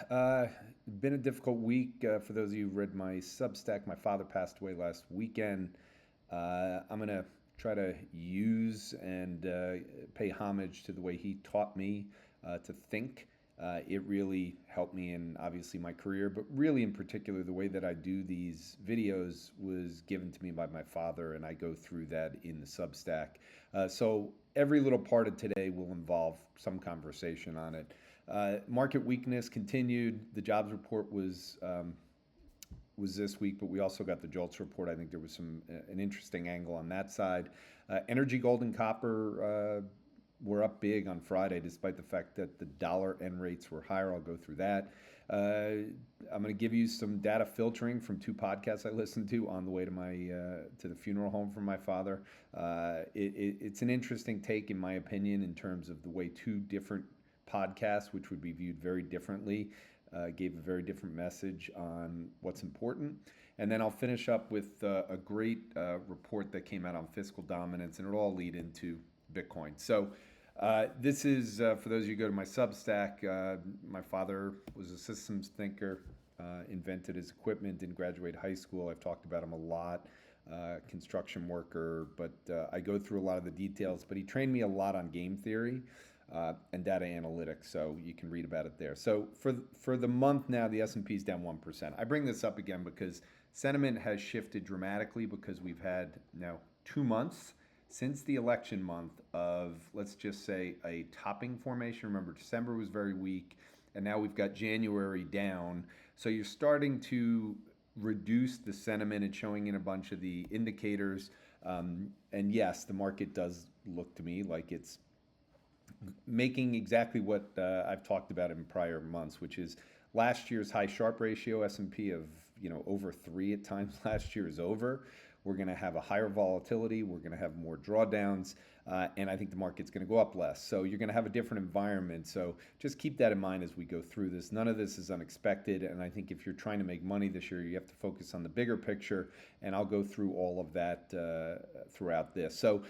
Been a difficult week. For those of you who read my Substack, my father passed away last weekend. I'm going to try to use and pay homage to the way he taught me to think. It really helped me in obviously my career, but really in particular, the way that I do these videos was given to me by my father, and I go through that in the Substack. So every little part of today will involve some conversation on it. Market weakness continued. The jobs report was this week, but we also got the JOLTS report. I think there was an interesting angle on that side. Energy, gold, and copper were up big on Friday, despite the fact that the dollar end rates were higher. I'll go through that. I'm going to give you some data filtering from two podcasts I listened to on the way to my to the funeral home for my father. It's an interesting take, in my opinion, in terms of the way two different podcasts, which would be viewed very differently, gave a very different message on what's important. And then I'll finish up with a great report that came out on fiscal dominance, and it'll all lead into Bitcoin. So this is, for those of you who go to my Substack, my father was a systems thinker, invented his equipment, didn't graduate high school. I've talked about him a lot. Construction worker, but I go through a lot of the details. But he trained me a lot on game theory and data analytics, so you can read about it there. So for the month now, the S&P is down 1%. I bring this up again because sentiment has shifted dramatically because we've had now 2 months since the election month of, let's just say, a topping formation. Remember, December was very weak, and now we've got January down. So you're starting to reduce the sentiment and showing in a bunch of the indicators. And yes, the market does look to me like it's making exactly what I've talked about in prior months, which is last year's high Sharpe ratio S&P of over 3 at times last year is over. We're going to have a higher volatility. We're going to have more drawdowns, and I think the market's going to go up less. So you're going to have a different environment. So just keep that in mind as we go through this. None of this is unexpected, and I think if you're trying to make money this year, you have to focus on the bigger picture, and I'll go through all of that throughout this. So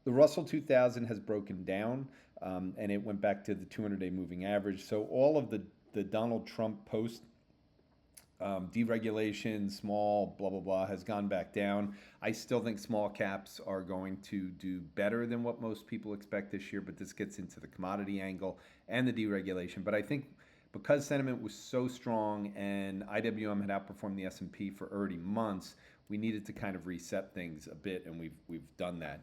the Russell 2000 has broken down, and it went back to the 200-day moving average. So all of the Donald Trump post deregulation, small, blah, blah, blah, has gone back down. I still think small caps are going to do better than what most people expect this year, but this gets into the commodity angle and the deregulation. But I think because sentiment was so strong and IWM had outperformed the S&P for already months, we needed to kind of reset things a bit, and we've done that.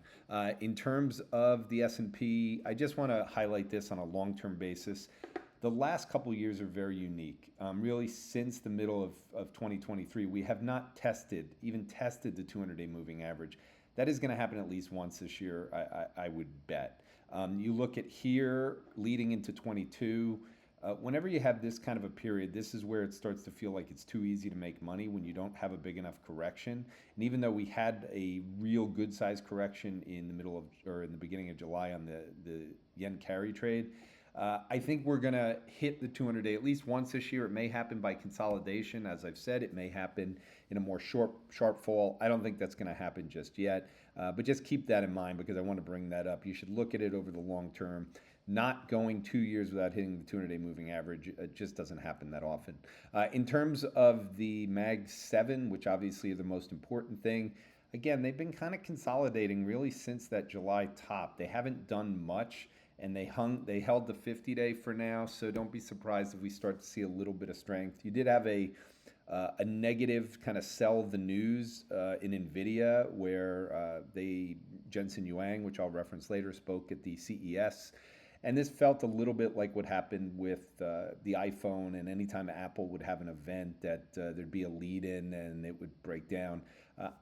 In terms of the S&P, I just want to highlight this on a long-term basis. The last couple of years are very unique. Really, since the middle of 2023, we have not even tested the 200-day moving average. That is going to happen at least once this year, I would bet. You look at here leading into 22. Whenever you have this kind of a period, this is where it starts to feel like it's too easy to make money when you don't have a big enough correction. And even though we had a real good size correction in the beginning of July on the yen carry trade, I think we're going to hit the 200-day at least once this year. It may happen by consolidation. As I've said, it may happen in a more sharp fall. I don't think that's going to happen just yet, but just keep that in mind because I want to bring that up. You should look at it over the long term. Not going 2 years without hitting the 200-day moving average, it just doesn't happen that often. In terms of the MAG 7, which obviously is the most important thing, again, they've been kind of consolidating really since that July top. They haven't done much, and they held the 50-day for now, so don't be surprised if we start to see a little bit of strength. You did have a negative kind of sell the news in NVIDIA where Jensen Huang, which I'll reference later, spoke at the CES. And this felt a little bit like what happened with the iPhone, and anytime Apple would have an event that there'd be a lead in and it would break down.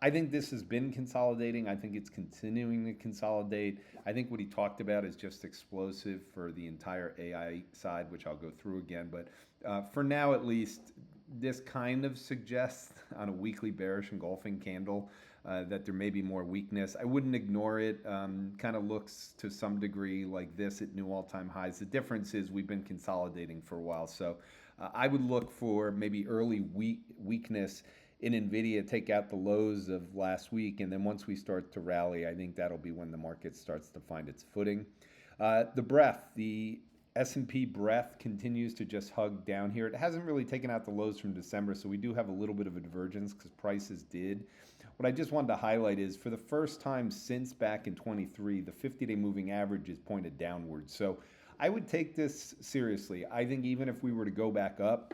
I think this has been consolidating. I think it's continuing to consolidate. I think what he talked about is just explosive for the entire AI side, which I'll go through again. But for now, at least, this kind of suggests on a weekly bearish engulfing candle that there may be more weakness. I wouldn't ignore it. Kind of looks to some degree like this at new all-time highs. The difference is we've been consolidating for a while. So I would look for maybe early weakness in NVIDIA, take out the lows of last week. And then once we start to rally, I think that'll be when the market starts to find its footing. The breadth, the S&P breadth continues to just hug down here. It hasn't really taken out the lows from December, so we do have a little bit of a divergence because prices did. What I just wanted to highlight is for the first time since back in 23, the 50-day moving average is pointed downwards. So I would take this seriously. I think even if we were to go back up,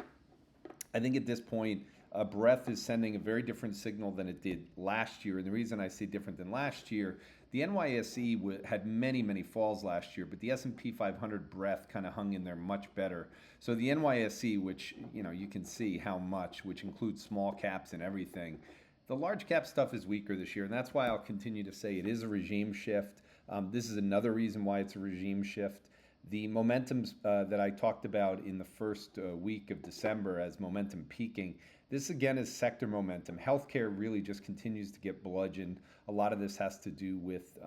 I think at this point, breadth is sending a very different signal than it did last year. And the reason I say different than last year, the NYSE had many, many falls last year, but the S&P 500 breadth kind of hung in there much better. So the NYSE, which you can see how much, which includes small caps and everything, the large cap stuff is weaker this year, and that's why I'll continue to say it is a regime shift. This is another reason why it's a regime shift. The momentums that I talked about in the first week of December as momentum peaking, this again is sector momentum. Healthcare really just continues to get bludgeoned. A lot of this has to do with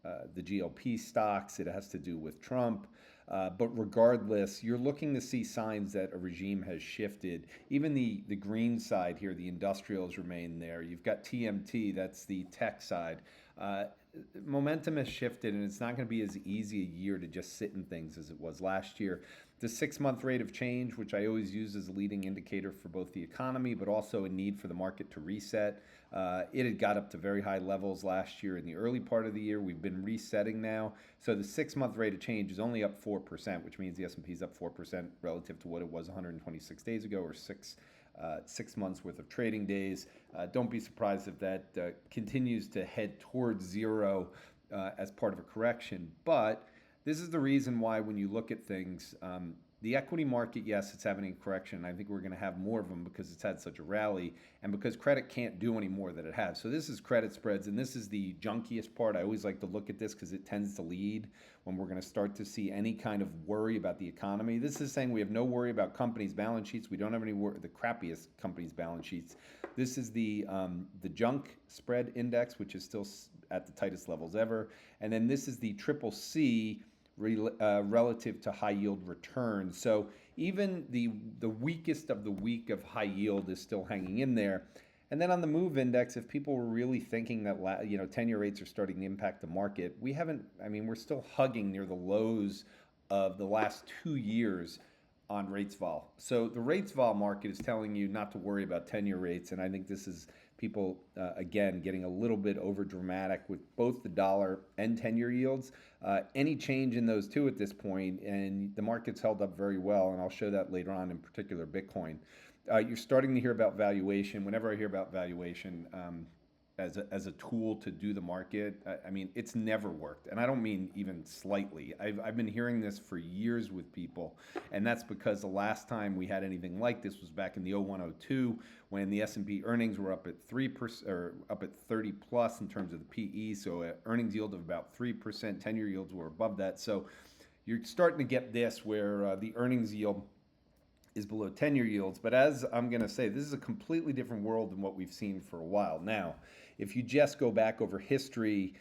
the GLP stocks. It has to do with Trump. But regardless, you're looking to see signs that a regime has shifted. Even the green side here, the industrials remain there. You've got TMT, that's the tech side. Momentum has shifted, and it's not going to be as easy a year to just sit in things as it was last year. The 6-month rate of change, which I always use as a leading indicator for both the economy, but also a need for the market to reset. It had got up to very high levels last year in the early part of the year. We've been resetting now. So the 6-month rate of change is only up 4%, which means the S&P is up 4% relative to what it was 126 days ago, or 6 months worth of trading days. Don't be surprised if that continues to head towards zero as part of a correction. But this is the reason why when you look at things, the equity market, yes, it's having a correction. I think we're going to have more of them because it's had such a rally and because credit can't do any more than it has. So this is credit spreads, and this is the junkiest part. I always like to look at this because it tends to lead when we're going to start to see any kind of worry about the economy. This is saying we have no worry about companies' balance sheets. We don't have any worry, the crappiest companies' balance sheets. This is the junk spread index, which is still at the tightest levels ever. And then this is the triple C relative to high yield returns. So even the weakest of the weak of high yield is still hanging in there. And then on the MOVE index, if people were really thinking that 10-year rates are starting to impact the market, we're still hugging near the lows of the last 2 years on rates vol. So the rates vol market is telling you not to worry about 10-year rates, and I think this is people, again, getting a little bit over dramatic with both the dollar and 10-year yields. Any change in those two at this point, and the market's held up very well, and I'll show that later on, in particular Bitcoin. You're starting to hear about valuation. Whenever I hear about valuation as a tool to do the market, it's never worked. And I don't mean even slightly. I've been hearing this for years with people, and that's because the last time we had anything like this was back in the 01-02 when the S&P earnings were up at 3% or up at 30 plus in terms of the PE. So earnings yield of about 3%, 10-year yields were above that. So you're starting to get this where the earnings yield is below 10-year yields. But as I'm going to say, this is a completely different world than what we've seen for a while. Now, if you just go back over history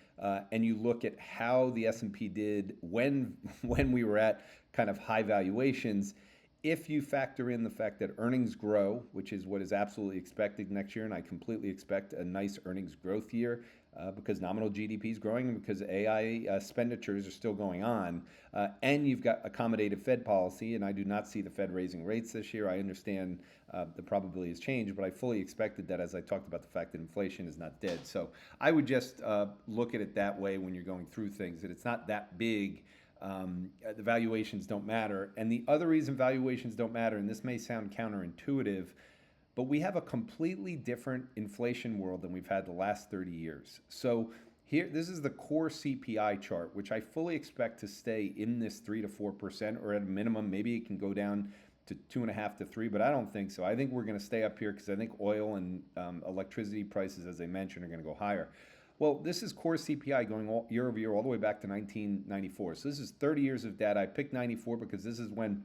and you look at how the S&P did when we were at kind of high valuations, if you factor in the fact that earnings grow, which is what is absolutely expected next year, and I completely expect a nice earnings growth year because nominal GDP is growing and because AI expenditures are still going on, and you've got accommodative Fed policy, and I do not see the Fed raising rates this year. I understand the probability has changed, but I fully expected that as I talked about the fact that inflation is not dead. So I would just look at it that way when you're going through things, that it's not that big. The valuations don't matter. And the other reason valuations don't matter, and this may sound counterintuitive, but we have a completely different inflation world than we've had the last 30 years. So here, this is the core CPI chart, which I fully expect to stay in this 3 to 4%, or at a minimum, maybe it can go down to 2.5 to 3, but I don't think so. I think we're going to stay up here because I think oil and electricity prices, as I mentioned, are going to go higher. Well, this is core CPI going year over year all the way back to 1994. So this is 30 years of data. I picked 94 because this is when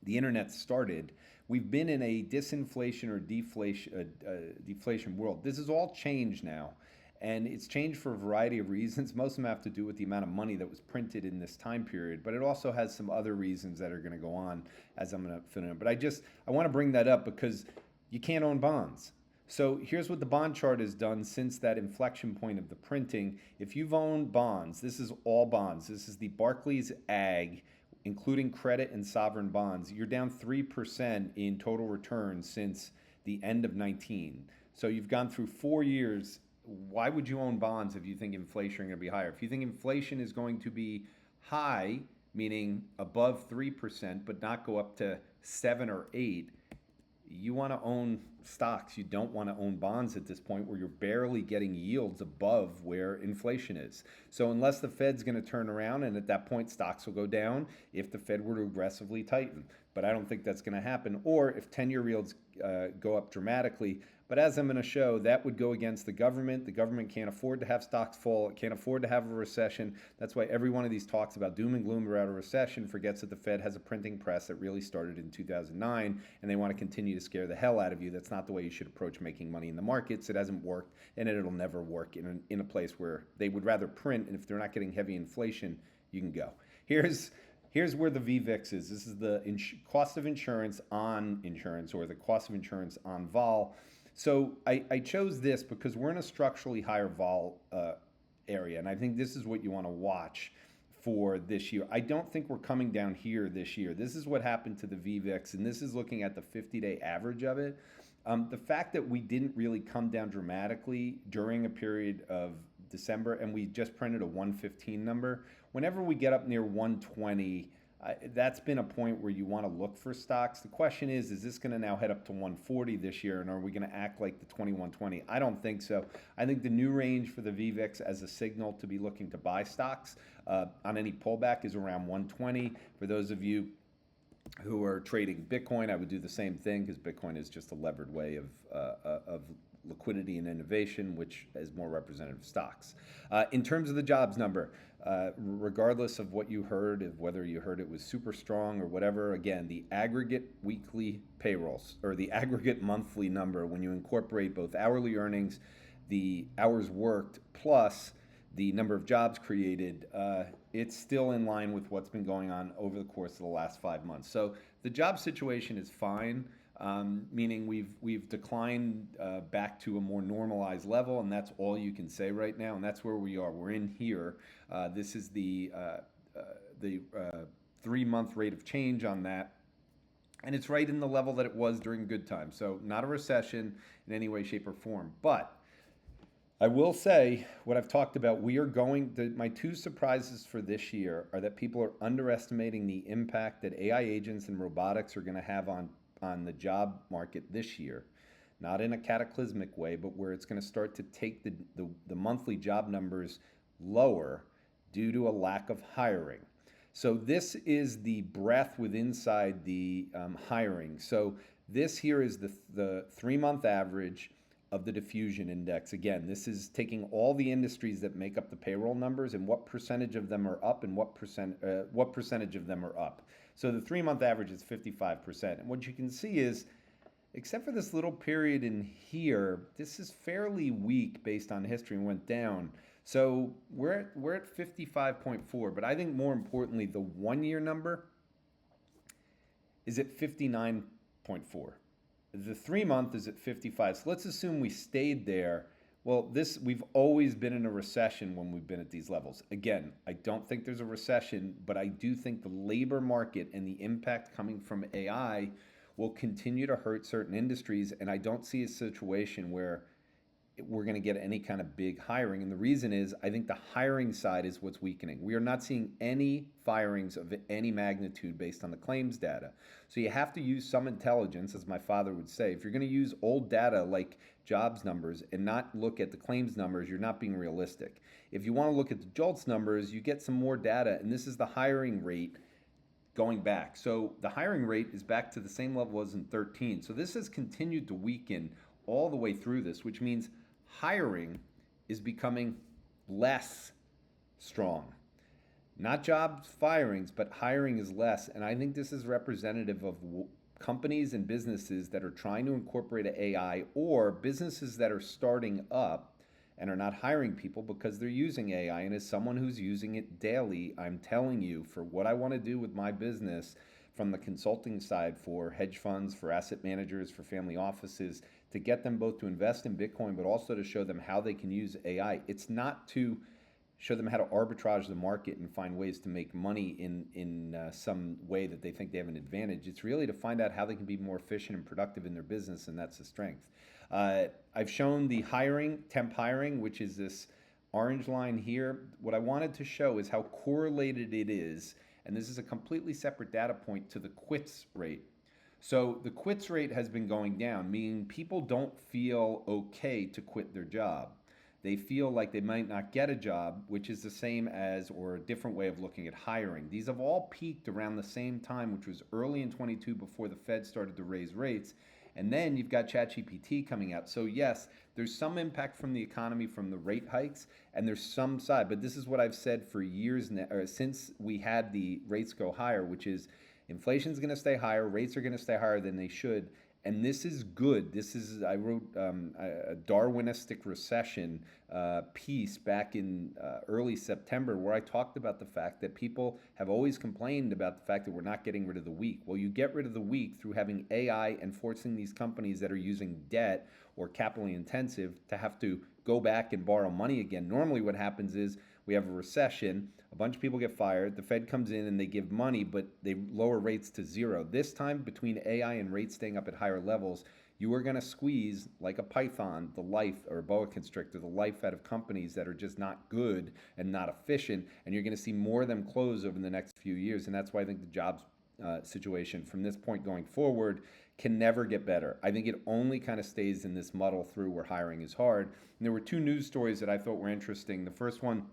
the internet started. We've been in a disinflation or deflation world. This has all changed now. And it's changed for a variety of reasons. Most of them have to do with the amount of money that was printed in this time period. But it also has some other reasons that are going to go on as I'm going to fill in. But I want to bring that up because you can't own bonds. So here's what the bond chart has done since that inflection point of the printing. If you've owned bonds, this is all bonds. This is the Barclays Ag including credit and sovereign bonds, you're down 3% in total return since the end of 19. So you've gone through 4 years. Why would you own bonds if you think inflation is going to be higher? If you think inflation is going to be high, meaning above 3%, but not go up to 7 or 8, you want to own stocks. You don't want to own bonds at this point where you're barely getting yields above where inflation is. So unless the Fed's going to turn around, and at that point stocks will go down if the Fed were to aggressively tighten. But I don't think that's going to happen. Or if 10-year yields go up dramatically. But as I'm going to show, that would go against the government. The government can't afford to have stocks fall. It can't afford to have a recession. That's why every one of these talks about doom and gloom about a recession forgets that the Fed has a printing press that really started in 2009, and they want to continue to scare the hell out of you. That's not the way you should approach making money in the markets. It hasn't worked, and it'll never work in a place where they would rather print, and if they're not getting heavy inflation, you can go. Here's where the VVIX is. This is the cost of insurance on insurance, or the cost of insurance on vol. So I chose this because we're in a structurally higher vol area, and I think this is what you want to watch for this year. I don't think we're coming down here this year. This is what happened to the VVIX, and this is looking at the 50-day average of it. The fact that we didn't really come down dramatically during a period of December, and we just printed a 115 number. Whenever we get up near 120, that's been a point where you want to look for stocks. The question is this going to now head up to 140 this year, and are we going to act like the 2120? I don't think so. I think the new range for the VVIX as a signal to be looking to buy stocks on any pullback is around 120. For those of you who are trading Bitcoin, I would do the same thing because Bitcoin is just a levered way of liquidity and innovation, which is more representative of stocks. In terms of the jobs number, regardless of what you heard, of whether you heard it was super strong or whatever, again, the aggregate weekly payrolls or the aggregate monthly number, when you incorporate both hourly earnings, the hours worked, plus the number of jobs created, it's still in line with what's been going on over the course of the last 5 months. So the job situation is fine. Meaning we've declined back to a more normalized level, and that's all you can say right now, and that's where we are. We're in here. This is the 3-month rate of change on that, and it's right in the level that it was during good times. So not a recession in any way, shape, or form. But I will say what I've talked about. My two surprises for this year are that people are underestimating the impact that AI agents and robotics are going to have on the job market this year, not in a cataclysmic way, but where it's going to start to take the monthly job numbers lower due to a lack of hiring. So this is the breadth inside the hiring. So this here is the 3-month average of the diffusion index. Again, this is taking all the industries that make up the payroll numbers and what percentage of them are up and what percentage of them are up. So the 3-month average is 55%. And what you can see is, except for this little period in here, this is fairly weak based on history and went down. So we're at 55.4, but I think more importantly, the 1-year number is at 59.4. The 3-month is at 55. So let's assume we stayed there. Well, we've always been in a recession when we've been at these levels. Again, I don't think there's a recession, but I do think the labor market and the impact coming from AI will continue to hurt certain industries, and I don't see a situation where we're going to get any kind of big hiring. And the reason is I think the hiring side is what's weakening. We are not seeing any firings of any magnitude based on the claims data. So you have to use some intelligence, as my father would say. If you're going to use old data like jobs numbers and not look at the claims numbers, you're not being realistic. If you want to look at the JOLTS numbers, you get some more data, and this is the hiring rate going back. So the hiring rate is back to the same level as in 13. So this has continued to weaken all the way through this, which means hiring is becoming less strong. Not jobs firings, but hiring is less. And I think this is representative of companies and businesses that are trying to incorporate AI, or businesses that are starting up and are not hiring people because they're using AI. And as someone who's using it daily, I'm telling you, for what I want to do with my business from the consulting side for hedge funds, for asset managers, for family offices, to get them both to invest in Bitcoin, but also to show them how they can use AI. It's not to show them how to arbitrage the market and find ways to make money in some way that they think they have an advantage. It's really to find out how they can be more efficient and productive in their business, and that's the strength. I've shown the hiring, temp hiring, which is this orange line here. What I wanted to show is how correlated it is, and this is a completely separate data point, to the quits rate. So the quits rate has been going down, meaning people don't feel okay to quit their job. They feel like they might not get a job, which is the same as, or a different way of looking at hiring. These have all peaked around the same time, which was early in 22 before the Fed started to raise rates. And then you've got ChatGPT coming out. So yes, there's some impact from the economy from the rate hikes, and there's some side. But this is what I've said for years now, or since we had the rates go higher, which is inflation's going to stay higher, rates are going to stay higher than they should. And this is good. This is, I wrote a Darwinistic recession piece back in early September, where I talked about the fact that people have always complained about the fact that we're not getting rid of the weak. Well, you get rid of the weak through having AI and forcing these companies that are using debt or capitally intensive to have to go back and borrow money again. Normally what happens is we have a recession, a bunch of people get fired, the Fed comes in and they give money, but they lower rates to zero. This time, between AI and rates staying up at higher levels, you are going to squeeze, like a python, the life, or a boa constrictor, the life out of companies that are just not good and not efficient, and you're going to see more of them close over the next few years. And that's why I think the jobs situation from this point going forward can never get better. I think it only kind of stays in this muddle through where hiring is hard. And there were two news stories that I thought were interesting. The first one,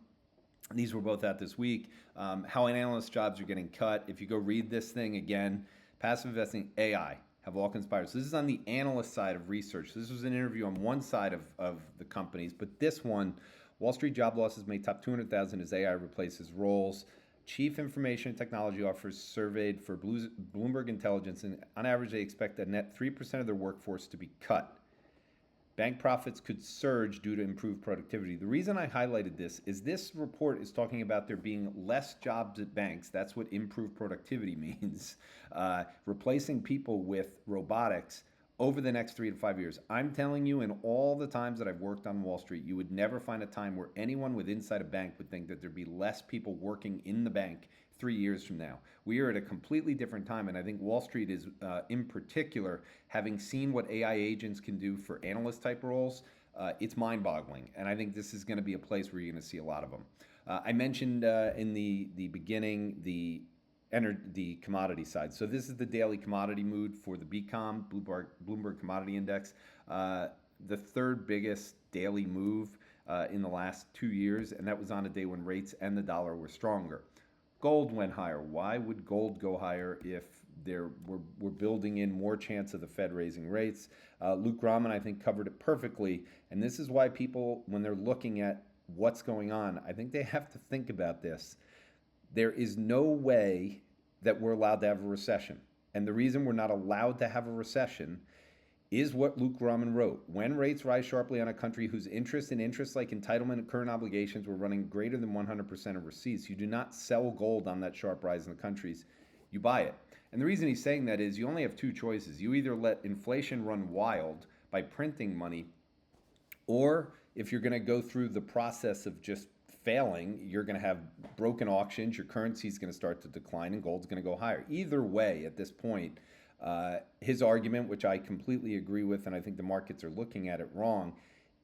these were both out this week, how analyst jobs are getting cut. If you go read this thing again, passive investing, AI have all conspired. So this is on the analyst side of research. This was an interview on one side of the companies, but this one, Wall Street job losses may top 200,000 as AI replaces roles. Chief Information and Technology Officers surveyed for Bloomberg Intelligence, and on average they expect a net 3% of their workforce to be cut. Bank profits could surge due to improved productivity. The reason I highlighted this is this report is talking about there being less jobs at banks. That's what improved productivity means. Replacing people with robotics over the next 3 to 5 years. I'm telling you, in all the times that I've worked on Wall Street, you would never find a time where anyone with inside a bank would think that there'd be less people working in the bank 3 years from now. We are at a completely different time, and I think Wall Street is, in particular, having seen what AI agents can do for analyst type roles, it's mind-boggling, and I think this is going to be a place where you're going to see a lot of them. I mentioned in the beginning the commodity side. So this is the daily commodity mood for the BCOM, Bloomberg Commodity Index. The third biggest daily move in the last 2 years, and that was on a day when rates and the dollar were stronger. Gold went higher. Why would gold go higher if we're building in more chance of the Fed raising rates? Luke Rahman, I think, covered it perfectly, and this is why people, when they're looking at what's going on, I think they have to think about this. There is no way that we're allowed to have a recession. And the reason we're not allowed to have a recession is what Luke Rahman wrote. When rates rise sharply on a country whose interests like entitlement and current obligations were running greater than 100% of receipts, you do not sell gold on that sharp rise in the countries, you buy it. And the reason he's saying that is you only have two choices. You either let inflation run wild by printing money, or if you're going to go through the process of just failing, you're going to have broken auctions, your currency is going to start to decline, and gold's going to go higher. Either way, at this point, his argument, which I completely agree with, and I think the markets are looking at it wrong,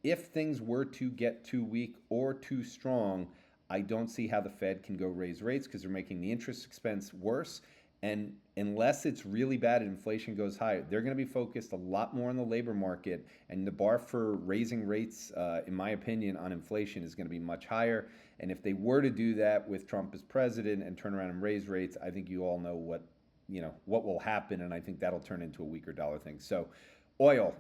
if things were to get too weak or too strong, I don't see how the Fed can go raise rates because they're making the interest expense worse. And unless it's really bad and inflation goes higher, they're going to be focused a lot more on the labor market. And the bar for raising rates, in my opinion, on inflation is going to be much higher. And if they were to do that with Trump as president and turn around and raise rates, I think you all know what will happen. And I think that'll turn into a weaker dollar thing. So oil,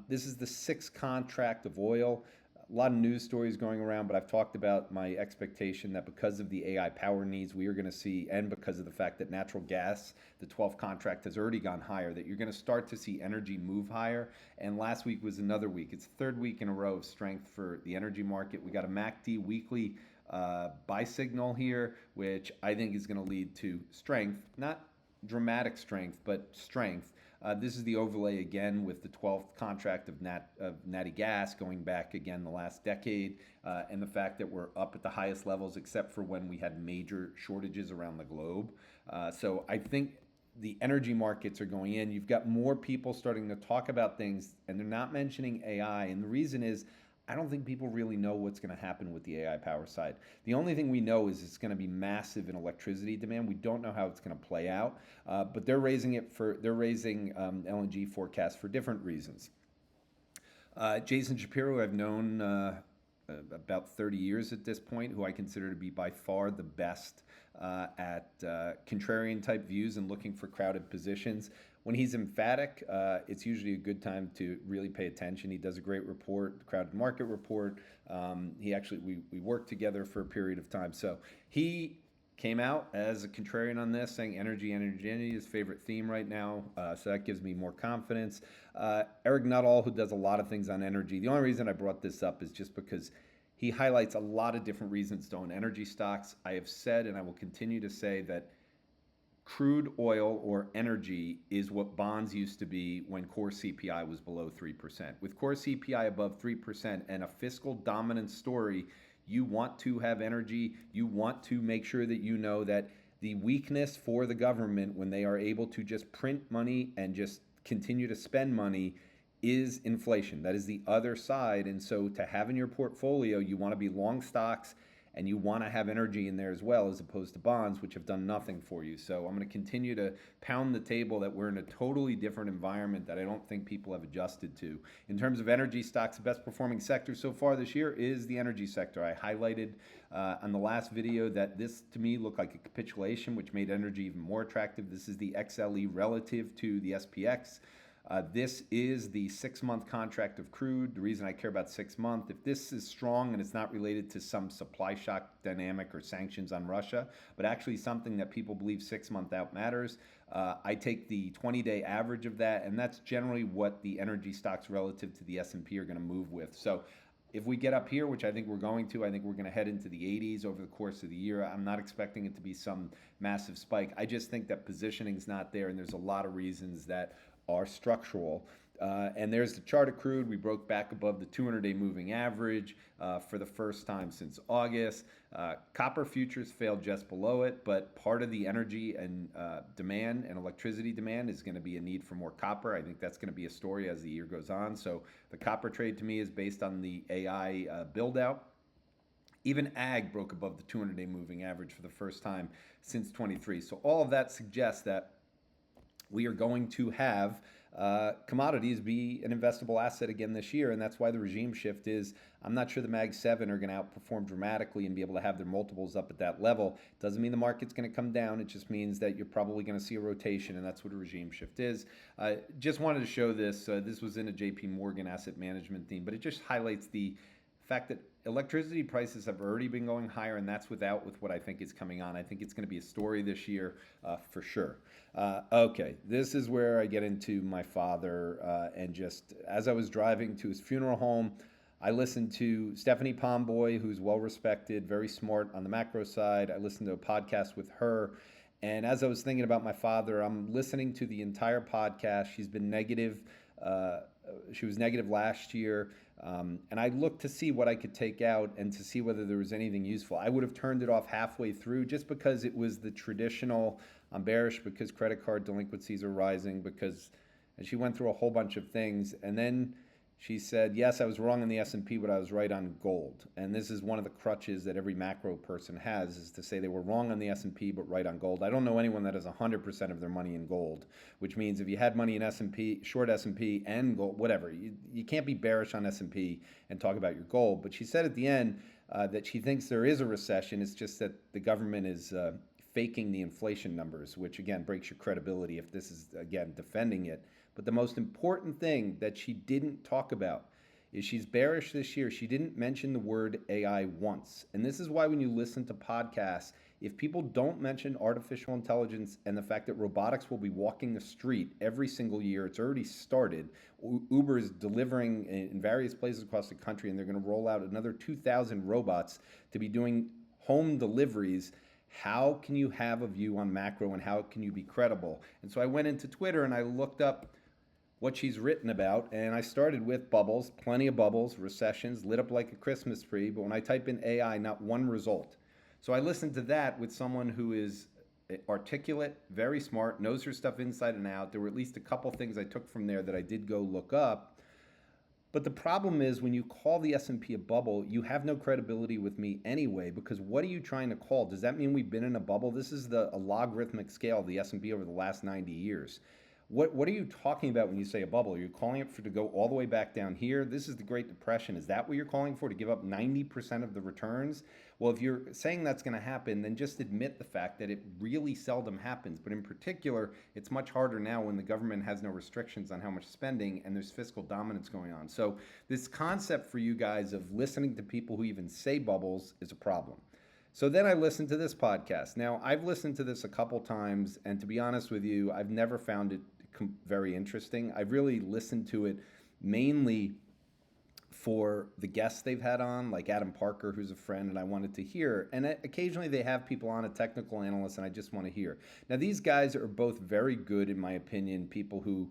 this is the sixth contract of oil. A lot of news stories going around, but I've talked about my expectation that because of the AI power needs we are going to see, and because of the fact that natural gas, the 12th contract, has already gone higher, that you're going to start to see energy move higher. And last week was another week. It's the third week in a row of strength for the energy market. We got a MACD weekly buy signal here, which I think is going to lead to strength, not dramatic strength, but strength. This is the overlay again with the 12th contract of natty gas going back again the last decade, and the fact that we're up at the highest levels except for when we had major shortages around the globe. So I think the energy markets are going in. You've got more people starting to talk about things, and they're not mentioning AI. And the reason is, I don't think people really know what's going to happen with the AI power side. The only thing we know is it's going to be massive in electricity demand. We don't know how it's going to play out, but they're raising LNG forecasts for different reasons. Jason Shapiro, I've known about 30 years at this point, who I consider to be by far the best at contrarian type views and looking for crowded positions. When he's emphatic, it's usually a good time to really pay attention. He does a great report, the Crowded Market Report. We worked together for a period of time. So he came out as a contrarian on this, saying energy is his favorite theme right now. So that gives me more confidence. Eric Nuttall, who does a lot of things on energy. The only reason I brought this up is just because he highlights a lot of different reasons to own energy stocks. I have said, and I will continue to say, that crude oil or energy is what bonds used to be when core CPI was below 3%. With core CPI above 3% and a fiscal dominance story, you want to have energy. You want to make sure that you know that the weakness for the government when they are able to just print money and just continue to spend money is inflation. That is the other side. And so to have in your portfolio, you want to be long stocks, and you want to have energy in there as well, as opposed to bonds, which have done nothing for you. So I'm going to continue to pound the table that we're in a totally different environment that I don't think people have adjusted to. In terms of energy stocks, the best performing sector so far this year is the energy sector. I highlighted on the last video that this, to me, looked like a capitulation, which made energy even more attractive. This is the XLE relative to the SPX. This is the 6-month contract of crude. The reason I care about 6 months, if this is strong and it's not related to some supply shock dynamic or sanctions on Russia, but actually something that people believe 6 month out matters, I take the 20-day average of that, and that's generally what the energy stocks relative to the S&P are going to move with. So if we get up here, which I think we're going to, I think we're going to head into the 80s over the course of the year. I'm not expecting it to be some massive spike. I just think that positioning's not there, and there's a lot of reasons that are structural. And there's the chart of crude. We broke back above the 200-day moving average for the first time since August. Copper futures failed just below it, but part of the energy and demand and electricity demand is going to be a need for more copper. I think that's going to be a story as the year goes on. So the copper trade to me is based on the AI build out. Even ag broke above the 200-day moving average for the first time since 23. So all of that suggests that we are going to have commodities be an investable asset again this year, and that's why the regime shift is, I'm not sure the Mag 7 are going to outperform dramatically and be able to have their multiples up at that level. Doesn't mean the market's going to come down. It just means that you're probably going to see a rotation, and that's what a regime shift is. Just wanted to show this. This was in a JP Morgan asset management theme, but it just highlights the fact that electricity prices have already been going higher, and that's with what I think is coming on. I think it's going to be a story this year for sure. Okay, this is where I get into my father, and just as I was driving to his funeral home, I listened to Stephanie Pomboy, who's well respected, very smart on the macro side. I listened to a podcast with her, and as I was thinking about my father, I'm listening to the entire podcast. She's been negative. She was negative last year. And I looked to see what I could take out and to see whether there was anything useful. I would have turned it off halfway through just because it was the traditional, I'm bearish because credit card delinquencies are rising, and she went through a whole bunch of things. And then she said, yes, I was wrong on the S&P, but I was right on gold. And this is one of the crutches that every macro person has, is to say they were wrong on the S&P, but right on gold. I don't know anyone that has 100% of their money in gold, which means if you had money in S&P, short S&P and gold, whatever, you can't be bearish on S&P and talk about your gold. But she said at the end that she thinks there is a recession. It's just that the government is faking the inflation numbers, which again breaks your credibility if this is, again, defending it. But the most important thing that she didn't talk about is she's bearish this year. She didn't mention the word AI once. And this is why when you listen to podcasts, if people don't mention artificial intelligence and the fact that robotics will be walking the street every single year, it's already started. Uber is delivering in various places across the country, and they're going to roll out another 2,000 robots to be doing home deliveries. How can you have a view on macro and how can you be credible? And so I went into Twitter and I looked up what she's written about, and I started with bubbles, plenty of bubbles, recessions, lit up like a Christmas tree, but when I type in AI, not one result. So I listened to that with someone who is articulate, very smart, knows her stuff inside and out. There were at least a couple things I took from there that I did go look up. But the problem is when you call the S&P a bubble, you have no credibility with me anyway, because what are you trying to call? Does that mean we've been in a bubble? This is a logarithmic scale of the S&P over the last 90 years. What are you talking about when you say a bubble? Are you calling it for to go all the way back down here? This is the Great Depression. Is that what you're calling for, to give up 90% of the returns? Well, if you're saying that's going to happen, then just admit the fact that it really seldom happens. But in particular, it's much harder now when the government has no restrictions on how much spending and there's fiscal dominance going on. So this concept for you guys of listening to people who even say bubbles is a problem. So then I listened to this podcast. Now, I've listened to this a couple times, and to be honest with you, I've never found it very interesting. I've really listened to it mainly for the guests they've had on, like Adam Parker, who's a friend, and I wanted to hear. And occasionally they have people on, a technical analyst, and I just want to hear. Now, these guys are both very good, in my opinion, people who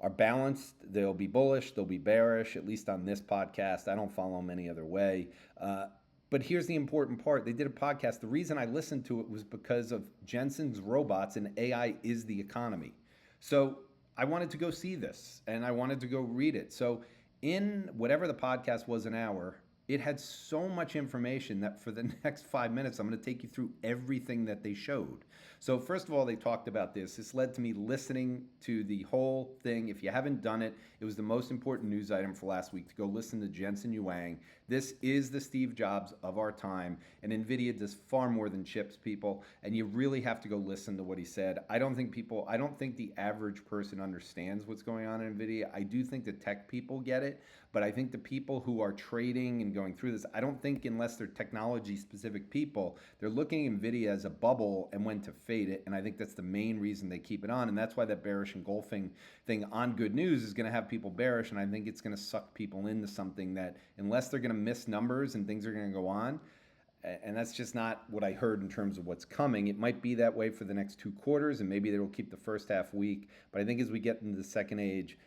are balanced. They'll be bullish, they'll be bearish, at least on this podcast. I don't follow them any other way. But here's the important part. They did a podcast. The reason I listened to it was because of Jensen's robots and AI is the economy. So I wanted to go see this and I wanted to go read it. So in whatever the podcast was, an hour, it had so much information that for the next 5 minutes, I'm going to take you through everything that they showed. So first of all, they talked about this. This led to me listening to the whole thing. If you haven't done it, it was the most important news item for last week, to go listen to Jensen Huang. This is the Steve Jobs of our time, and NVIDIA does far more than chips, people, and you really have to go listen to what he said. I don't think the average person understands what's going on in NVIDIA. I do think the tech people get it, but I think the people who are trading and going through this, I don't think, unless they're technology-specific people, they're looking at NVIDIA as a bubble and when to fade it, and I think that's the main reason they keep it on, and that's why that bearish engulfing thing on good news is going to have people bearish, and I think it's going to suck people into something that, unless they're going to miss numbers and things are going to go on, and that's just not what I heard in terms of what's coming. It might be that way for the next 2 quarters, and maybe they will keep the first half weak, but I think as we get into the second age,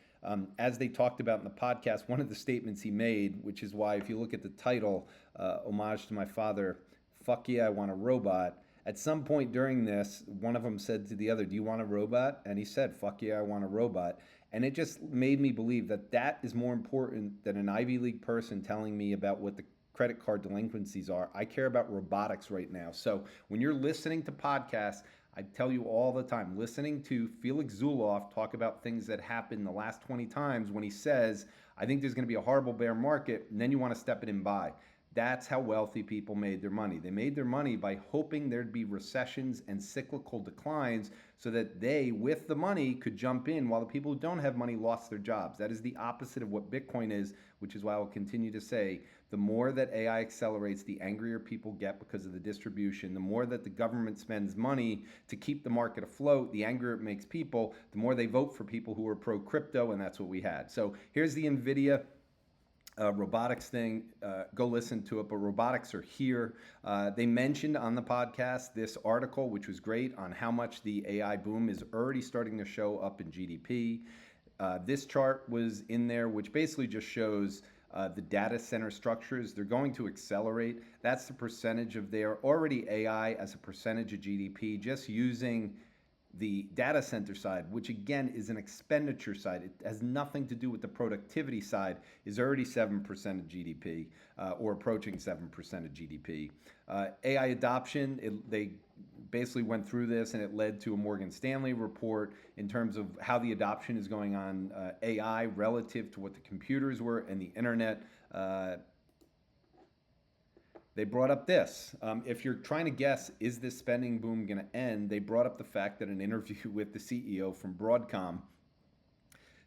as they talked about in the podcast, one of the statements he made, which is why if you look at the title, Homage to My Father, fuck yeah, I want a robot. At some point during this, one of them said to the other, do you want a robot? And he said, fuck yeah, I want a robot. And it just made me believe that that is more important than an Ivy League person telling me about what the credit card delinquencies are. I care about robotics right now. So when you're listening to podcasts, I tell you all the time, listening to Felix Zuloff talk about things that happened the last 20 times when he says, I think there's going to be a horrible bear market, and then you want to step it and buy. That's how wealthy people made their money. They made their money by hoping there'd be recessions and cyclical declines so that they, with the money, could jump in while the people who don't have money lost their jobs. That is the opposite of what Bitcoin is, which is why I will continue to say, the more that AI accelerates, the angrier people get because of the distribution. The more that the government spends money to keep the market afloat, the angrier it makes people, the more they vote for people who are pro-crypto, and that's what we had. So here's the NVIDIA robotics thing. Go listen to it, but robotics are here. They mentioned on the podcast this article, which was great, on how much the AI boom is already starting to show up in GDP. This chart was in there, which basically just shows the data center structures. They're going to accelerate. That's the percentage of their already AI as a percentage of GDP, just using the data center side, which again is an expenditure side. It has nothing to do with the productivity side, is already 7% of GDP, or approaching 7% of GDP. AI adoption, they basically went through this and it led to a Morgan Stanley report in terms of how the adoption is going on AI relative to what the computers were and the internet. They brought up this. If you're trying to guess, is this spending boom going to end? They brought up the fact that an interview with the CEO from Broadcom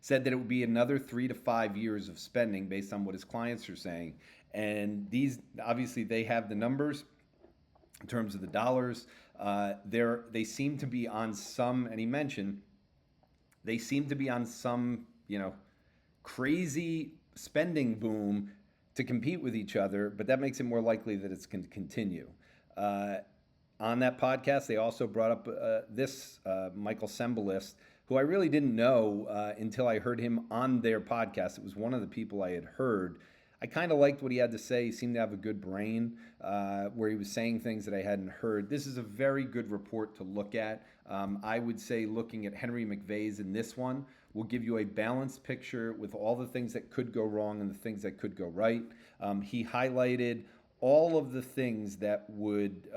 said that it would be another 3 to 5 years of spending based on what his clients are saying. And these, obviously, they have the numbers in terms of the dollars. They seem to be on some, and he mentioned, they seem to be on some, crazy spending boom to compete with each other, but that makes it more likely that it's going to continue. On on that podcast, they also brought up this Michael Sembalist, who I really didn't know until I heard him on their podcast. It was one of the people I had heard. I kind of liked what he had to say. He seemed to have a good brain where he was saying things that I hadn't heard. This is a very good report to look at. I would say looking at Henry McVeigh's in this one will give you a balanced picture with all the things that could go wrong and the things that could go right. He highlighted all of the things that would,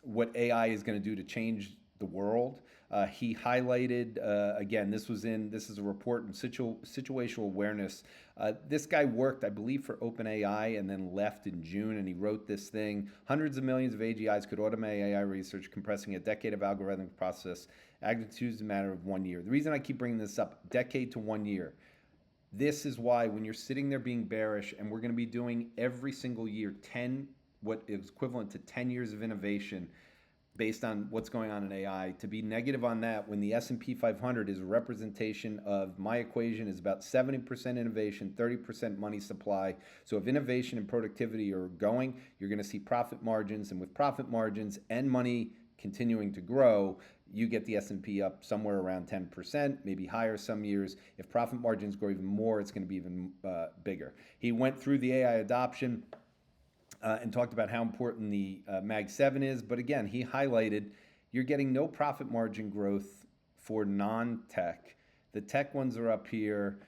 what AI is going to do to change the world. He highlighted, again, this is a report in situational awareness. This guy worked, I believe, for OpenAI and then left in June, and he wrote this thing. Hundreds of millions of AGIs could automate AI research, compressing a decade of algorithmic process, magnitude is a matter of 1 year. The reason I keep bringing this up, decade to 1 year, this is why when you're sitting there being bearish, and we're going to be doing every single year what is equivalent to 10 years of innovation, based on what's going on in AI, to be negative on that when the S&P 500 is a representation of, my equation is about 70% innovation, 30% money supply. So if innovation and productivity are going, you're going to see profit margins, and with profit margins and money continuing to grow, you get the S&P up somewhere around 10%, maybe higher some years. If profit margins grow even more, it's going to be even bigger. He went through the AI adoption and talked about how important the Mag 7 is. But again, he highlighted you're getting no profit margin growth for non-tech. The tech ones are up here.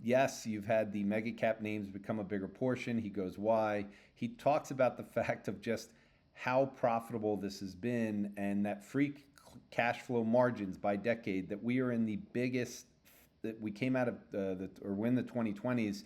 Yes, you've had the mega cap names become a bigger portion. He goes, why? He talks about the fact of just how profitable this has been, and that free cash flow margins by decade, that we are in the biggest, that we came out of we're in the 2020s,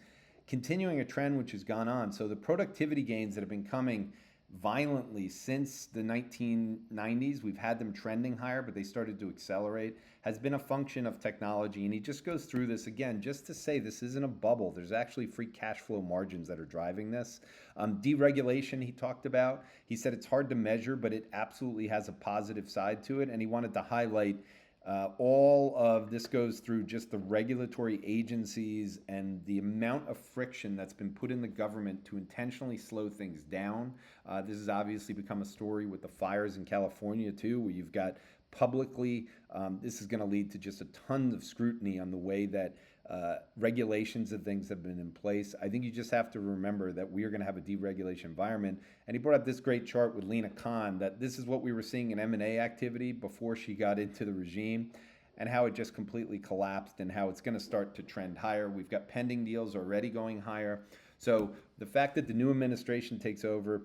continuing a trend which has gone on. So the productivity gains that have been coming violently since the 1990s, we've had them trending higher, but they started to accelerate, has been a function of technology. And he just goes through this again, just to say this isn't a bubble. There's actually free cash flow margins that are driving this. Deregulation he talked about. He said it's hard to measure, but it absolutely has a positive side to it. And he wanted to highlight all of this goes through just the regulatory agencies and the amount of friction that's been put in the government to intentionally slow things down. This has obviously become a story with the fires in California too, where you've got publicly, this is going to lead to just a ton of scrutiny on the way that regulations and things have been in place. I think you just have to remember that we are going to have a deregulation environment. And he brought up this great chart with Lena Khan, that this is what we were seeing in M&A activity before she got into the regime, and how it just completely collapsed, and how it's going to start to trend higher. We've got pending deals already going higher. So the fact that the new administration takes over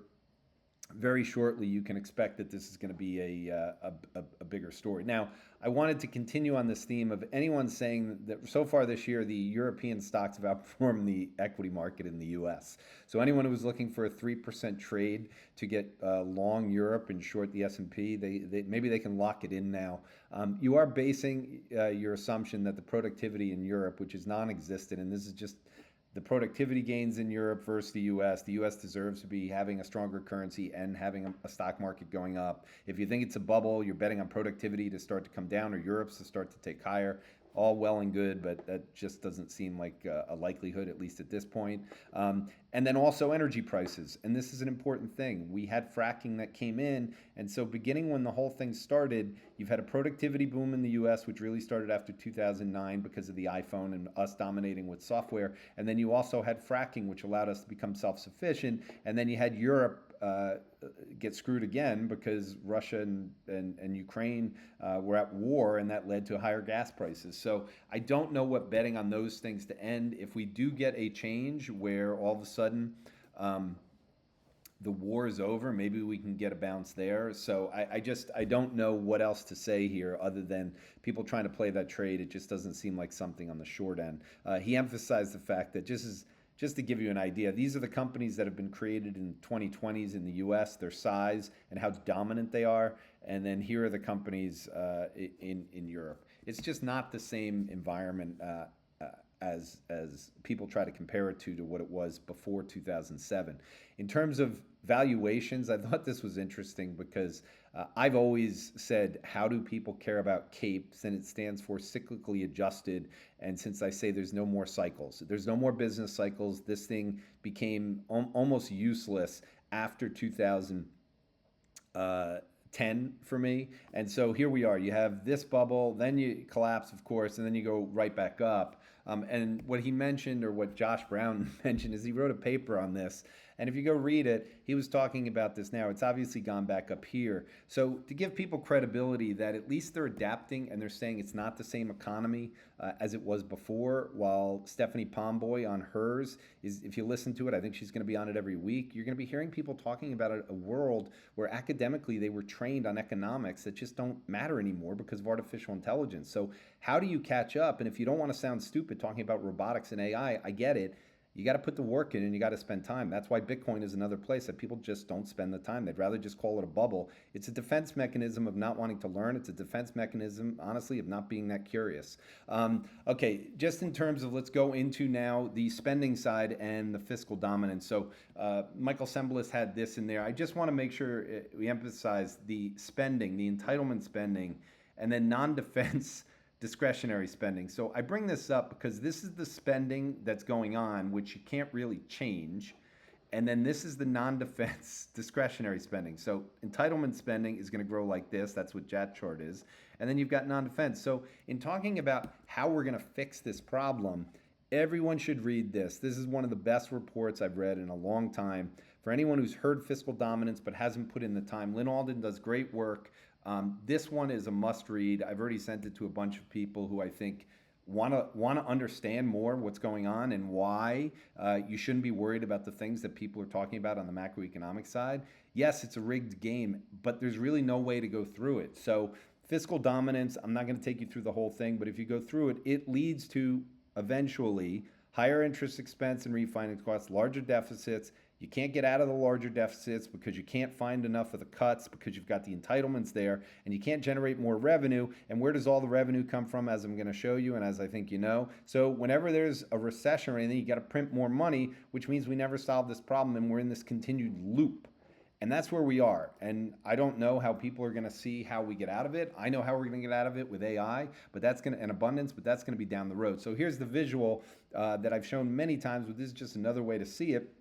very shortly, you can expect that this is going to be a bigger story. Now, I wanted to continue on this theme of anyone saying that so far this year, the European stocks have outperformed the equity market in the U.S. So anyone who was looking for a 3% trade to get long Europe and short the S&P, maybe they can lock it in now. You are basing your assumption that the productivity in Europe, which is non-existent, and this is just the productivity gains in Europe versus the U.S. The U.S. deserves to be having a stronger currency and having a stock market going up. If you think it's a bubble, you're betting on productivity to start to come down, or Europe's to start to take higher. All well and good, but that just doesn't seem like a likelihood, at least at this point. And then also energy prices. And this is an important thing. We had fracking that came in. And so beginning when the whole thing started, you've had a productivity boom in the US, which really started after 2009 because of the iPhone and us dominating with software. And then you also had fracking, which allowed us to become self-sufficient. And then you had Europe get screwed again because Russia and Ukraine were at war, and that led to higher gas prices. So I don't know what betting on those things to end. If we do get a change where all of a sudden the war is over, maybe we can get a bounce there. So I don't know what else to say here other than people trying to play that trade. It just doesn't seem like something on the short end. He emphasized the fact that just to give you an idea, these are the companies that have been created in 2020s in the U.S., their size and how dominant they are. And then here are the companies in Europe. It's just not the same environment as people try to compare it to what it was before 2007. In terms of valuations, I thought this was interesting because I've always said, how do people care about CAPES? And it stands for cyclically adjusted. And since I say there's no more cycles, there's no more business cycles, this thing became almost useless after 2000. 10 for me. And so here we are. You have this bubble, then you collapse, of course, and then you go right back up. And what he mentioned, or what Josh Brown mentioned, is he wrote a paper on this. And if you go read it, he was talking about this now. It's obviously gone back up here. So to give people credibility that at least they're adapting and they're saying it's not the same economy as it was before, while Stephanie Pomboy on hers is, if you listen to it, I think she's going to be on it every week, you're going to be hearing people talking about a world where academically they were trained on economics that just don't matter anymore because of artificial intelligence. So how do you catch up? And if you don't want to sound stupid talking about robotics and AI, I get it. You got to put the work in and you got to spend time. That's why Bitcoin is another place that people just don't spend the time. They'd rather just call it a bubble. It's a defense mechanism of not wanting to learn. It's a defense mechanism, honestly, of not being that curious. Okay, just in terms of, let's go into now the spending side and the fiscal dominance. So Michael Sembelis had this in there. I just want to make sure we emphasize the spending, the entitlement spending, and then non-defense discretionary spending. So I bring this up because this is the spending that's going on, which you can't really change. And then this is the non-defense discretionary spending. So entitlement spending is going to grow like this. That's what JAT chart is. And then you've got non-defense. So in talking about how we're going to fix this problem, everyone should read this. This is one of the best reports I've read in a long time. For anyone who's heard Fiscal Dominance but hasn't put in the time, Lynn Alden does great work. This one is a must read. I've already sent it to a bunch of people who I think want to understand more what's going on and why you shouldn't be worried about the things that people are talking about on the macroeconomic side. Yes, it's a rigged game, but there's really no way to go through it. So fiscal dominance, I'm not going to take you through the whole thing, but if you go through it, it leads to eventually higher interest expense and refinance costs, larger deficits. You can't get out of the larger deficits because you can't find enough of the cuts because you've got the entitlements there, and you can't generate more revenue. And where does all the revenue come from, as I'm going to show you and as I think you know? So whenever there's a recession or anything, you got to print more money, which means we never solve this problem and we're in this continued loop. And that's where we are. And I don't know how people are going to see how we get out of it. I know how we're going to get out of it with AI, but that's going to, and abundance, but that's going to be down the road. So here's the visual that I've shown many times, but this is just another way to see it.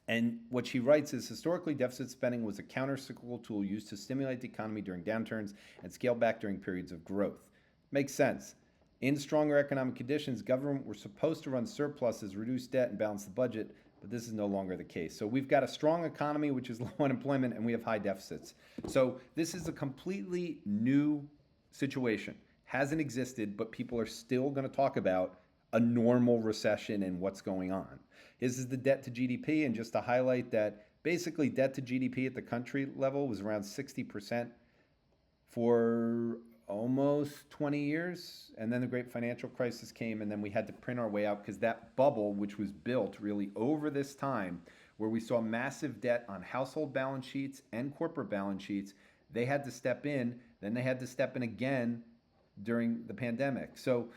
And what she writes is, historically, deficit spending was a counter-cyclical tool used to stimulate the economy during downturns and scale back during periods of growth. Makes sense. In stronger economic conditions, government were supposed to run surpluses, reduce debt, and balance the budget, but this is no longer the case. So we've got a strong economy, which is low unemployment, and we have high deficits. So this is a completely new situation. Hasn't existed, but people are still going to talk about a normal recession and what's going on. This is the debt to GDP, and just to highlight that basically debt to GDP at the country level was around 60% for almost 20 years. And then the great financial crisis came, and then we had to print our way out because that bubble, which was built really over this time, where we saw massive debt on household balance sheets and corporate balance sheets, they had to step in. Then they had to step in again during the pandemic. So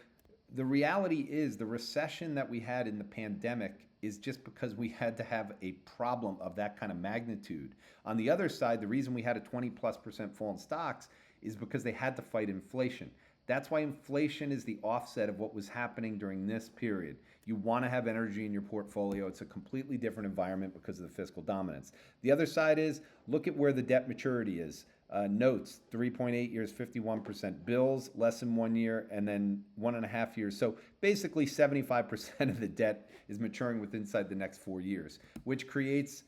the reality is the recession that we had in the pandemic is just because we had to have a problem of that kind of magnitude. On the other side, the reason we had a 20+% fall in stocks is because they had to fight inflation. That's why inflation is the offset of what was happening during this period. You want to have energy in your portfolio. It's a completely different environment because of the fiscal dominance. The other side is, look at where the debt maturity is. Notes, 3.8 years, 51%. Bills, less than 1 year, and then 1.5 years. So basically 75% of the debt is maturing within inside the next 4 years, which creates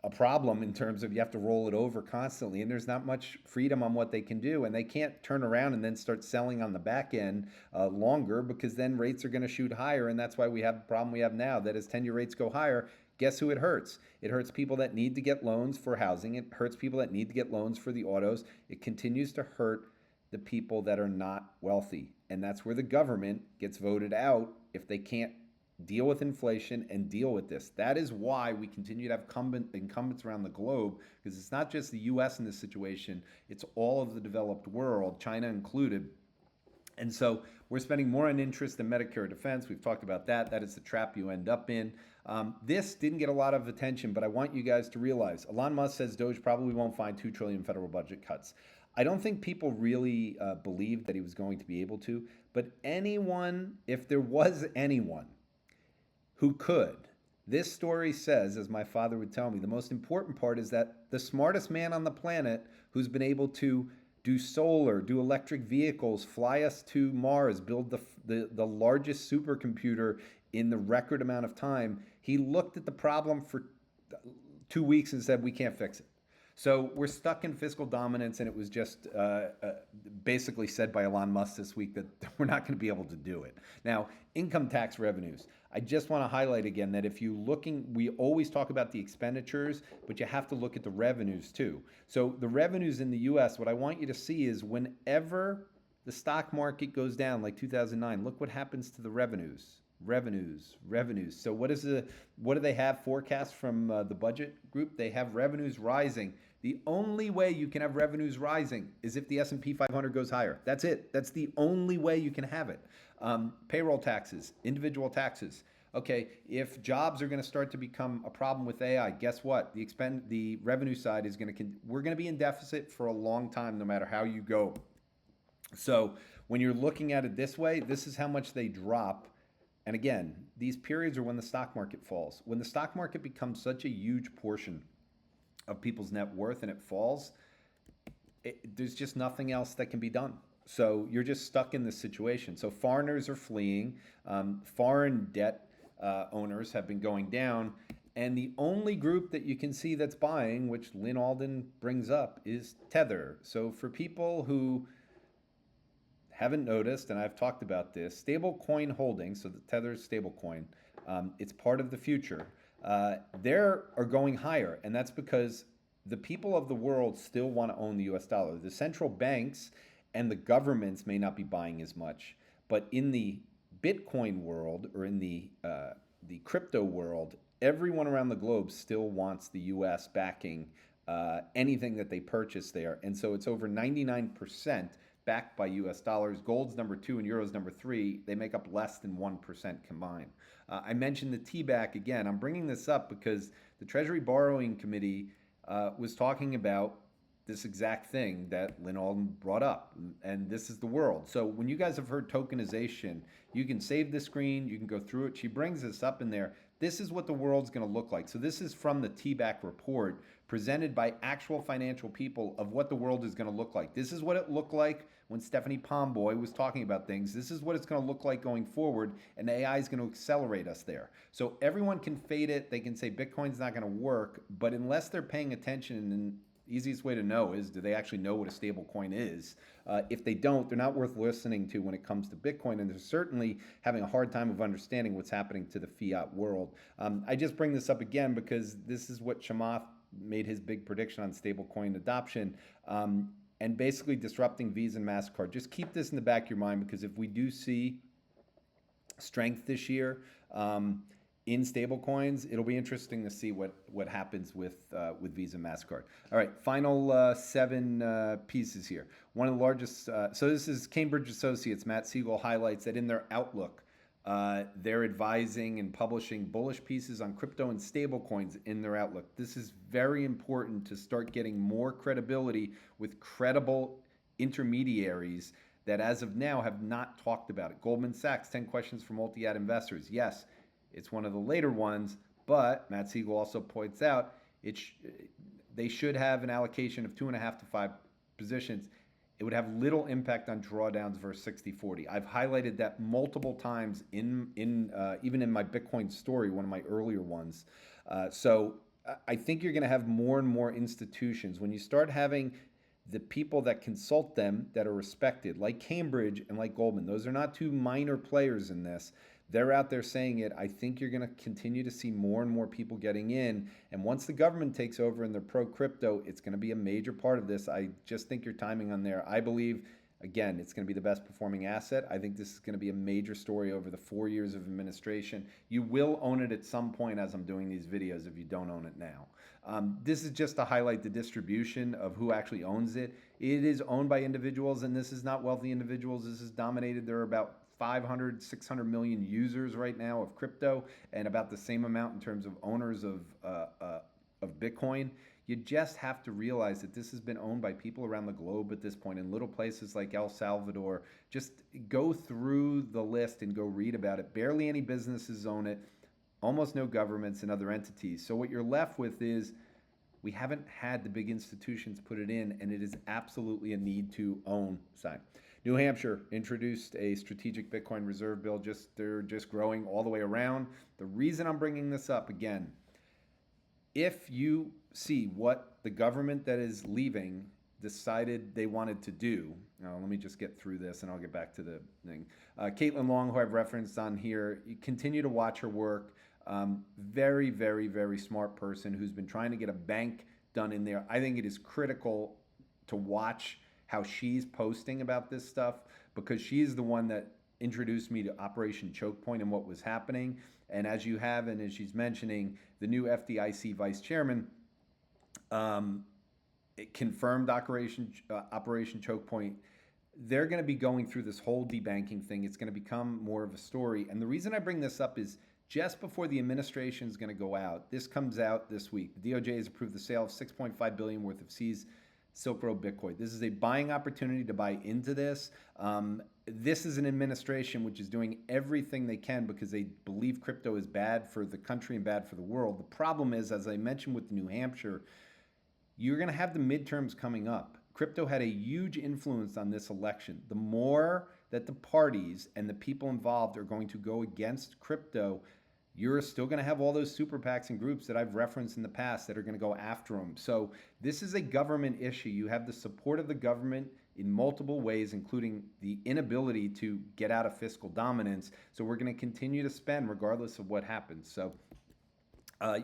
a problem in terms of you have to roll it over constantly, and there's not much freedom on what they can do, and they can't turn around and then start selling on the back end longer, because then rates are going to shoot higher, and that's why we have the problem we have now, that as 10-year rates go higher, guess who it hurts? It hurts people that need to get loans for housing. It hurts people that need to get loans for the autos. It continues to hurt the people that are not wealthy. And that's where the government gets voted out if they can't deal with inflation and deal with this. That is why we continue to have incumbents around the globe, because it's not just the US in this situation, it's all of the developed world, China included. And so we're spending more on interest than Medicare defense. We've talked about that. That is the trap you end up in. This didn't get a lot of attention, but I want you guys to realize Elon Musk says Doge probably won't find 2 trillion federal budget cuts. I don't think people really believed that he was going to be able to, but anyone, if there was anyone who could, this story says, as my father would tell me, the most important part is that the smartest man on the planet who's been able to do solar, do electric vehicles, fly us to Mars, build the largest supercomputer in the record amount of time. He looked at the problem for 2 weeks and said, we can't fix it. So we're stuck in fiscal dominance, and it was just basically said by Elon Musk this week that we're not going to be able to do it. Now, income tax revenues. I just want to highlight again that if we always talk about the expenditures, but you have to look at the revenues too. So the revenues in the US, what I want you to see is whenever the stock market goes down, like 2009, look what happens to the revenues. Revenues. So what do they have forecast from the budget group? They have revenues rising. The only way you can have revenues rising is if the S&P 500 goes higher. That's it. That's the only way you can have it. Payroll taxes, individual taxes. Okay, if jobs are going to start to become a problem with AI, guess what? The revenue side is we're going to be in deficit for a long time, no matter how you go. So when you're looking at it this way, this is how much they drop. And again, these periods are when the stock market falls. When the stock market becomes such a huge portion of people's net worth and it falls, there's just nothing else that can be done. So you're just stuck in this situation. So foreigners are fleeing. Foreign debt owners have been going down. And the only group that you can see that's buying, which Lynn Alden brings up, is Tether. So for people who haven't noticed, and I've talked about this, stable coin holdings, so the Tether's stable coin, it's part of the future. They are going higher, and that's because the people of the world still want to own the US dollar. The central banks and the governments may not be buying as much, but in the Bitcoin world, or in the crypto world, everyone around the globe still wants the US backing anything that they purchase there. And so it's over 99% backed by US dollars. Gold's number 2 and euro's number 3. They make up less than 1% combined. I mentioned the T-back again. I'm bringing this up because the Treasury Borrowing Committee was talking about this exact thing that Lynn Alden brought up, and this is the world. So when you guys have heard tokenization, you can save the screen, you can go through it. She brings this up in there. This is what the world's going to look like. So this is from the T-back report presented by actual financial people of what the world is going to look like. This is what it looked like when Stephanie Pomboy was talking about things. This is what it's going to look like going forward, and AI is going to accelerate us there. So everyone can fade it. They can say Bitcoin's not going to work, but unless they're paying attention, and the easiest way to know is, do they actually know what a stable coin is? If they don't, they're not worth listening to when it comes to Bitcoin, and they're certainly having a hard time of understanding what's happening to the fiat world. I just bring this up again because this is what Chamath made his big prediction on stablecoin adoption, and basically disrupting Visa and MasterCard. Just keep this in the back of your mind, because if we do see strength this year in stablecoins, it'll be interesting to see what happens with Visa and MasterCard. All right, final 7 pieces here. One of the largest, so this is Cambridge Associates. Matt Siegel highlights that in their outlook, they're advising and publishing bullish pieces on crypto and stablecoins in their outlook. This is very important to start getting more credibility with credible intermediaries that as of now have not talked about it. Goldman Sachs, 10 questions for multi-ad investors. Yes, it's one of the later ones, but Matt Siegel also points out they should have an allocation of 2.5 to 5 positions. It would have little impact on drawdowns versus 60-40. I've highlighted that multiple times even in my Bitcoin story, one of my earlier ones. So I think you're going to have more and more institutions. When you start having the people that consult them that are respected, like Cambridge and like Goldman, those are not 2 minor players in this. They're out there saying it. I think you're going to continue to see more and more people getting in. And once the government takes over and they're pro-crypto, it's going to be a major part of this. I just think your timing on there, I believe, again, it's going to be the best performing asset. I think this is going to be a major story over the 4 years of administration. You will own it at some point as I'm doing these videos if you don't own it now. This is just to highlight the distribution of who actually owns it. It is owned by individuals, and this is not wealthy individuals. This is dominated. There are about 500, 600 million users right now of crypto, and about the same amount in terms of owners of Bitcoin. You just have to realize that this has been owned by people around the globe at this point, in little places like El Salvador. Just go through the list and go read about it. Barely any businesses own it, almost no governments and other entities. So what you're left with is We haven't had the big institutions put it in, and it is absolutely a need to own sign. New Hampshire introduced a strategic Bitcoin reserve bill. They're just growing all the way around. The reason I'm bringing this up again, if you see what the government that is leaving decided they wanted to do. Now, let me just get through this and I'll get back to the thing. Caitlin Long, who I've referenced on here, you continue to watch her work. Very, very, very smart person who's been trying to get a bank done in there. I think it is critical to watch how she's posting about this stuff because she's the one that introduced me to Operation Choke Point and what was happening. And as you have, and as she's mentioning, the new FDIC vice chairman it confirmed Operation Choke Point. They're going to be going through this whole debanking thing. It's going to become more of a story. And the reason I bring this up is just before the administration is going to go out, this comes out this week. The DOJ has approved the sale of $6.5 billion worth of seized Silk Road Bitcoin. This is a buying opportunity to buy into this. This is an administration which is doing everything they can because they believe crypto is bad for the country and bad for the world. The problem is, as I mentioned with New Hampshire, you're going to have the midterms coming up. Crypto had a huge influence on this election. The more that the parties and the people involved are going to go against crypto, you're still going to have all those super PACs and groups that I've referenced in the past that are going to go after them. So this is a government issue. You have the support of the government in multiple ways, including the inability to get out of fiscal dominance. So we're going to continue to spend regardless of what happens. So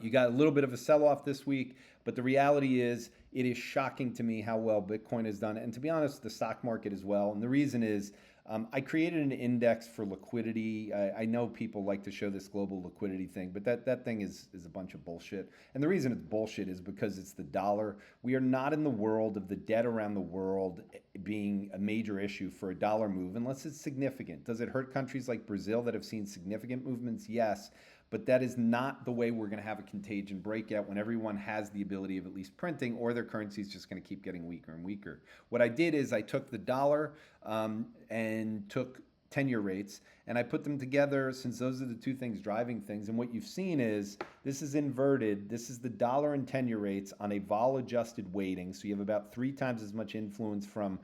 you got a little bit of a sell-off this week, but the reality is it is shocking to me how well Bitcoin has done. And to be honest, the stock market as well. And the reason is I created an index for liquidity. I know people like to show this global liquidity thing, but that thing is a bunch of bullshit. And the reason it's bullshit is because it's the dollar. We are not in the world of the debt around the world being a major issue for a dollar move unless it's significant. Does it hurt countries like Brazil that have seen significant movements? Yes. But that is not the way we're going to have a contagion breakout when everyone has the ability of at least printing, or their currency is just going to keep getting weaker and weaker. What I did is I took the dollar and took 10-year rates, and I put them together since those are the two things driving things. And what you've seen is this is inverted. This is the dollar and 10-year rates on a vol-adjusted weighting. So you have about 3 times as much influence from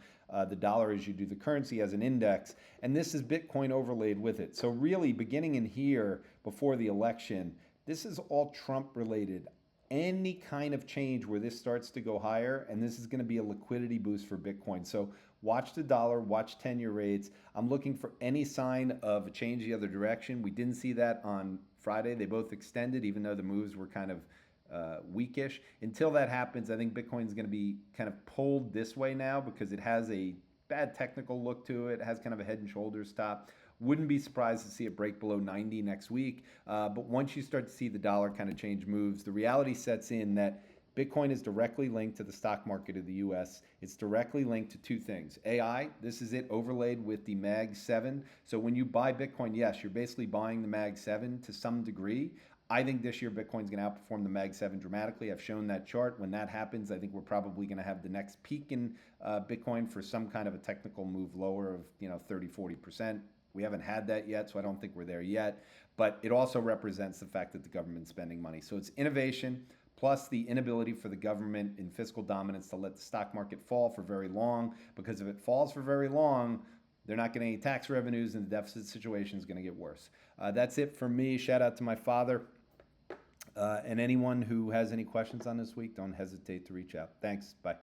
the dollar as you do the currency as an index. And this is Bitcoin overlaid with it. So really, beginning in here before the election, this is all Trump related. Any kind of change where this starts to go higher, and this is going to be a liquidity boost for Bitcoin. So watch the dollar, watch 10-year rates. I'm looking for any sign of a change the other direction. We didn't see that on Friday. They both extended, even though the moves were kind of weakish. Until that happens, I think Bitcoin is going to be kind of pulled this way now because it has a bad technical look to it. It has kind of a head and shoulders top. Wouldn't be surprised to see it break below 90 next week. But once you start to see the dollar kind of change moves, the reality sets in that Bitcoin is directly linked to the stock market of the US. It's directly linked to 2 things. AI, this is it overlaid with the Mag 7. So when you buy Bitcoin, yes, you're basically buying the Mag 7 to some degree. I think this year Bitcoin's going to outperform the Mag 7 dramatically. I've shown that chart. When that happens, I think we're probably going to have the next peak in Bitcoin for some kind of a technical move lower of 30, 40%. We haven't had that yet, so I don't think we're there yet. But it also represents the fact that the government's spending money. So it's innovation plus the inability for the government in fiscal dominance to let the stock market fall for very long, because if it falls for very long, they're not getting any tax revenues and the deficit situation is going to get worse. That's it for me. Shout out to my father. And anyone who has any questions on this week, don't hesitate to reach out. Thanks. Bye.